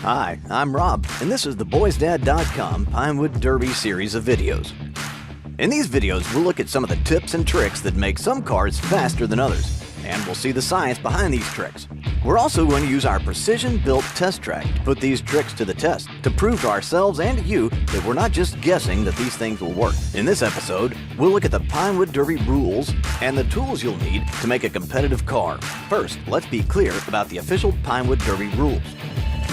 Hi, I'm Rob, and this is the BoysDad.com Pinewood Derby series of videos. In these videos, we'll look at some of the tips and tricks that make some cars faster than others, and we'll see the science behind these tricks. We're also going to use our precision-built test track to put these tricks to the test, to prove to ourselves and to you that we're not just guessing that these things will work. In this episode, we'll look at the Pinewood Derby rules and the tools you'll need to make a competitive car. First, let's be clear about the official Pinewood Derby rules.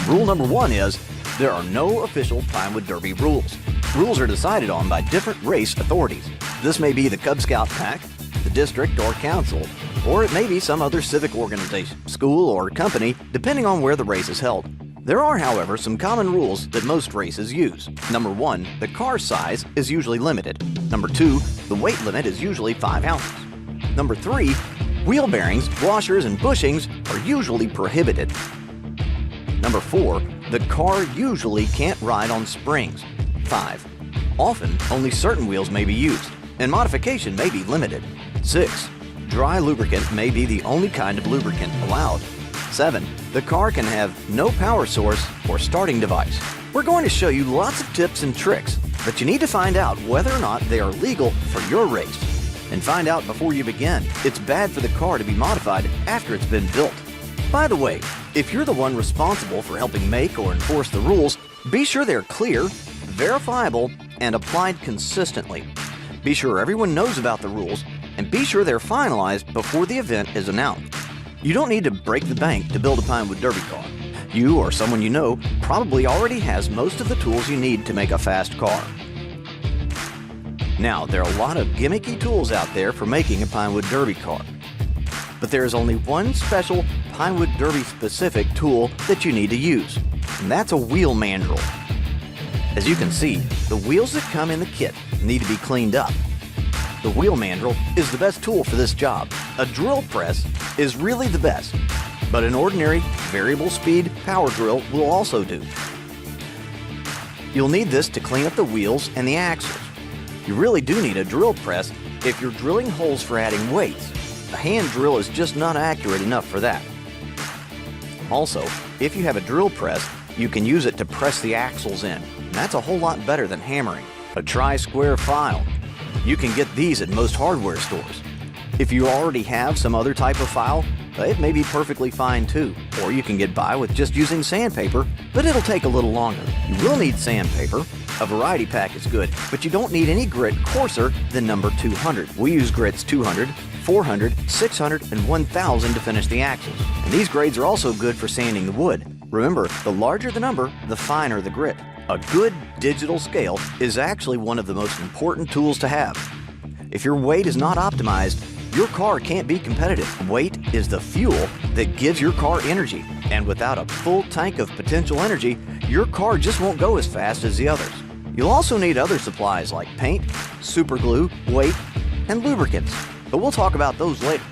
Rule number 1 is, there are no official Pinewood Derby rules. Rules are decided on by different race authorities. This may be the Cub Scout Pack, the district or council, or it may be some other civic organization, school, or company, depending on where the race is held. There are, however, some common rules that most races use. Number 1, the car size is usually limited. Number 2, the weight limit is usually 5 ounces. Number 3, wheel bearings, washers, and bushings are usually prohibited. Number 4, the car usually can't ride on springs. 5, often only certain wheels may be used, and modification may be limited. 6, dry lubricant may be the only kind of lubricant allowed. 7, the car can have no power source or starting device. We're going to show you lots of tips and tricks, but you need to find out whether or not they are legal for your race. And find out before you begin. It's bad for the car to be modified after it's been built. By the way, if you're the one responsible for helping make or enforce the rules, be sure they're clear, verifiable, and applied consistently. Be sure everyone knows about the rules, and be sure they're finalized before the event is announced. You don't need to break the bank to build a Pinewood Derby car. You or someone you know probably already has most of the tools you need to make a fast car. Now, there are a lot of gimmicky tools out there for making a Pinewood Derby car. But there is only one special Pinewood Derby specific tool that you need to use, and that's a wheel mandrel. As you can see, the wheels that come in the kit need to be cleaned up. The wheel mandrel is the best tool for this job. A drill press is really the best, but an ordinary variable speed power drill will also do. You'll need this to clean up the wheels and the axles. You really do need a drill press if you're drilling holes for adding weights. A hand drill is just not accurate enough for that. Also, if you have a drill press, you can use it to press the axles in, and that's a whole lot better than hammering. A tri-square file. You can get these at most hardware stores. If you already have some other type of file, it may be perfectly fine too. Or you can get by with just using sandpaper, but it'll take a little longer. You will need sandpaper. A variety pack is good, but you don't need any grit coarser than number 200. We use grits 200, 400, 600, and 1000 to finish the axles. And these grades are also good for sanding the wood. Remember, the larger the number, the finer the grit. A good digital scale is actually one of the most important tools to have. If your weight is not optimized, your car can't be competitive. Weight is the fuel that gives your car energy, and without a full tank of potential energy, your car just won't go as fast as the others. You'll also need other supplies like paint, super glue, weight, and lubricants, but we'll talk about those later.